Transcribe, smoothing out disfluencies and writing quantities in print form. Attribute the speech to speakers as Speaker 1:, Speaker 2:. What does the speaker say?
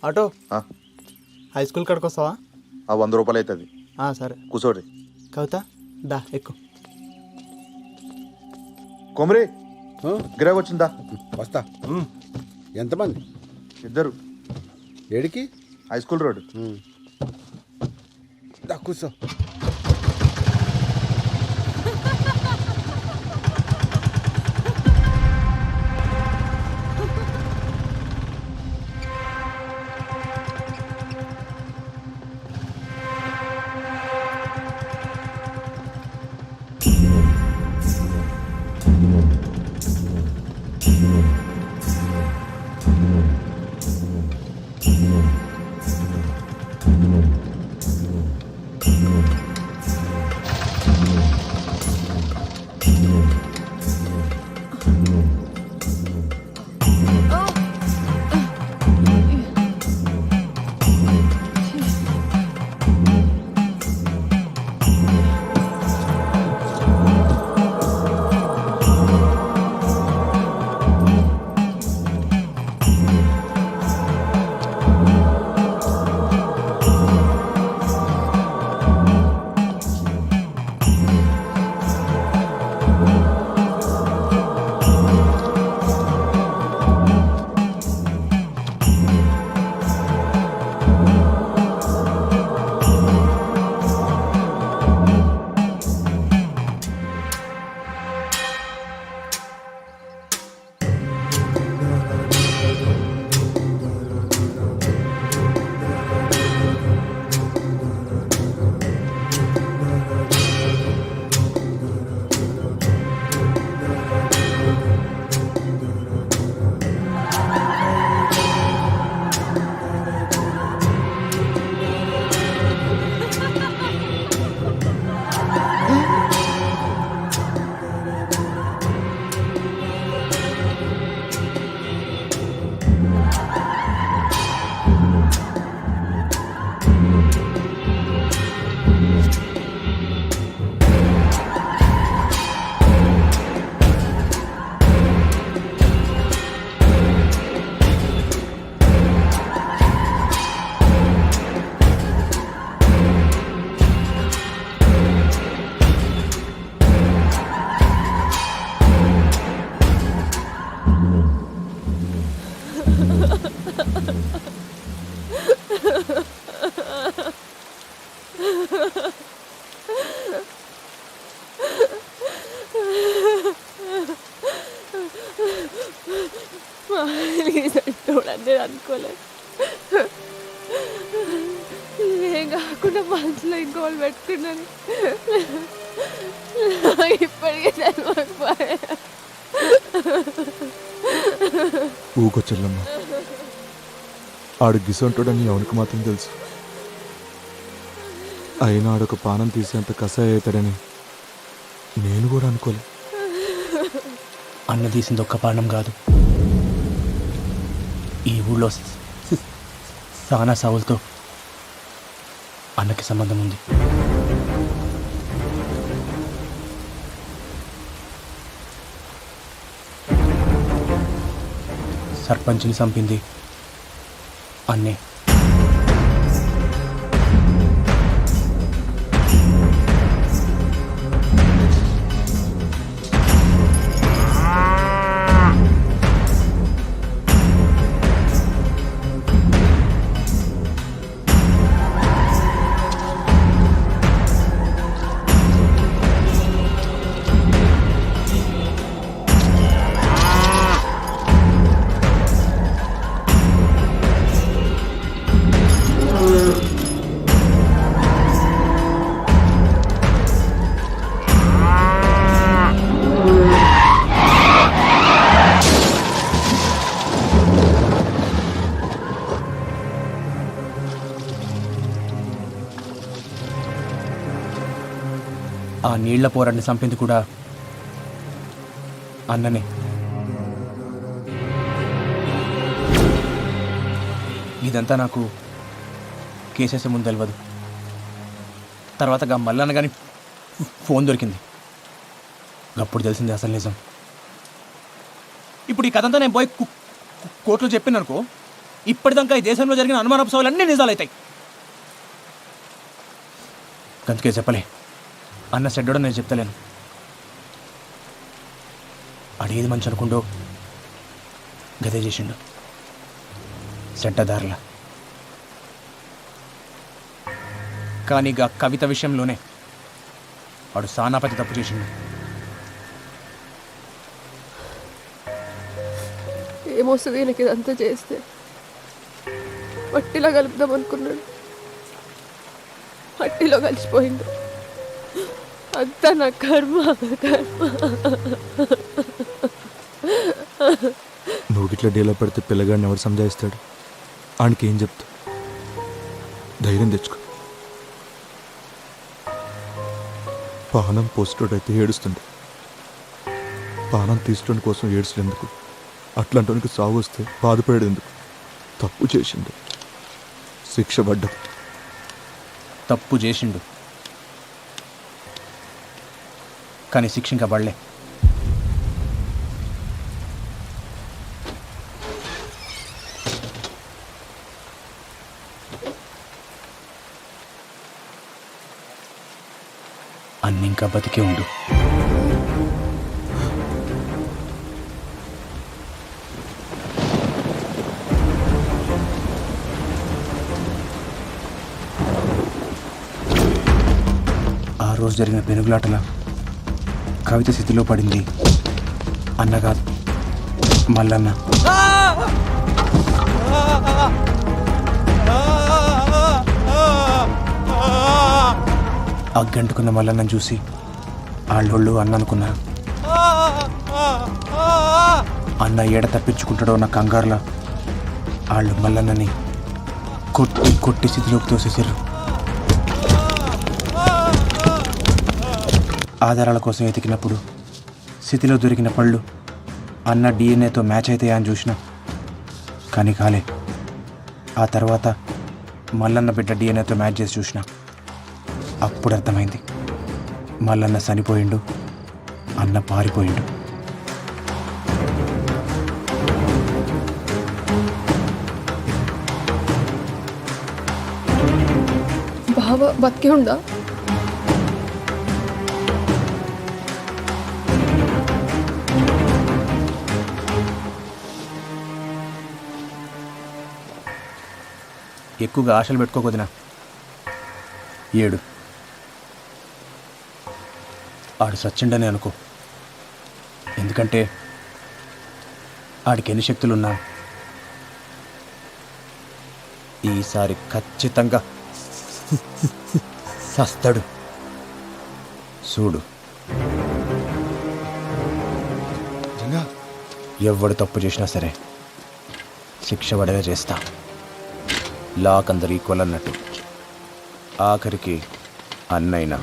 Speaker 1: Auto high school కాడికి వస్తావా?
Speaker 2: 100 రూపాయలు అవుతుంది.
Speaker 1: సరే
Speaker 2: కూర్చోరి.
Speaker 1: కవిత దా ఎక్కు.
Speaker 2: కొమరి గిరాక్ వచ్చిందా?
Speaker 3: వస్తా. ఎంతమంది?
Speaker 2: 2.
Speaker 3: ఏడికి?
Speaker 2: High school road.
Speaker 3: దా కూర్చో.
Speaker 4: చూడండి అనుకోలేదు. ఏం కాకుండా మనసులో ఇంకోళ్ళు పెట్టుకున్నాను. ఇప్పటికే చనిపోయి
Speaker 5: ఊకొచ్చల్లమ్మ, ఆడు గిసంటాడని ఎవరికి మాత్రం తెలుసు. అయినా ఆడొక పానం తీసేంత కషాయ అవుతాడని నేను కూడా అనుకోలే.
Speaker 6: అన్న తీసింది ఒక్క పానం కాదు, ఈ ఊళ్ళో సానా సావులతో అన్నకి సంబంధం ఉంది. సర్పంచ్ని చంపింది అన్నే. ఆ నీళ్ల పోరాన్ని చంపింది కూడా అన్ననే. ఇదంతా నాకు కేసేసే ముందు తెలియదు. తర్వాత మల్లన్న కానీ ఫోన్ దొరికింది, అప్పుడు తెలిసింది అసలు నిజం. ఇప్పుడు ఈ కథంతా నేను పోయి కోర్టులో చెప్పిననుకో, ఇప్పటిదాకా ఈ దేశంలో జరిగిన అనుమానప్సవాలు అన్నీ నిజాలవుతాయి. అందుకే చెప్పలే, అన్న చెడ్డోడో నేను చెప్తలేను. అడిగేది మంచి అనుకుంటూ గదే చేసిండు చెడ్డదారుల. కానీ ఇక కవిత విషయంలోనే వాడు సానాపతి తప్పు చేసిండు.
Speaker 4: ఏమొస్తుంది ఈయనకి ఇదంతా చేస్తే? మట్టిలో కలుపుదాం అనుకున్నాడు, మట్టిలో కలిసిపోయిండు. అంతా నా కర్మ.
Speaker 5: నువ్వు ఇట్లా డీలో పెడితే పిల్లగాడిని ఎవరు సంజాయిస్తాడు? ఆడికి ఏం చెప్తా? ధైర్యం తెచ్చుకో. పానం పోస్టోడైతే ఏడుస్తుండే, పానం తీసుకోవడం కోసం ఏడుచులేందుకు? అట్లాంటి సాగు వస్తే బాధపడేది ఎందుకు? తప్పు చేసిండు, శిక్ష పడ్డా.
Speaker 6: తప్పు చేసిండు కానీ శిక్ష ఇంకా పడలే. అన్ని ఇంకా బతికే ఉండు. ఆ రోజు జరిగిన పెనుగులాటల కవిత స్థితిలో పడింది అన్న కాదు, మల్లన్న. అగ్గంటుకున్న మల్లన్నను చూసి ఆళ్ళోళ్ళు అన్న అనుకున్నారు. అన్న ఏడ తప్పించుకుంటాడో నా కంగారులా వాళ్ళు మల్లన్నని కొట్టి కొట్టి స్థితిలోకి తోసేసారు. ఆధారాల కోసం వెతికినప్పుడు స్థితిలో దొరికిన పళ్ళు అన్న డిఎన్ఏతో మ్యాచ్ అవుతాయా అని చూసిన, కానీ కాలే. ఆ తర్వాత మల్లన్న బిడ్డ డిఎన్ఏతో మ్యాచ్ చేసి చూసిన. అప్పుడు అర్థమైంది, మల్లన్న చనిపోయిండు, అన్న పారిపోయిండు.
Speaker 4: బావ బతికే ఉండా?
Speaker 6: ఎక్కువగా ఆశలు పెట్టుకోకొదినా. ఏడు ఆడు సచ్చిండని అనుకో, ఎందుకంటే ఆడికి ఎన్ని శక్తులున్నా ఈసారి ఖచ్చితంగా సస్తాడు. చూడు, ఎవడు తప్పు చేసినా సరే శిక్ష పడేలా చేస్తా. లాక్ అందరు ఈక్వల్ అన్నట్టు, ఆఖరికి అన్నైనా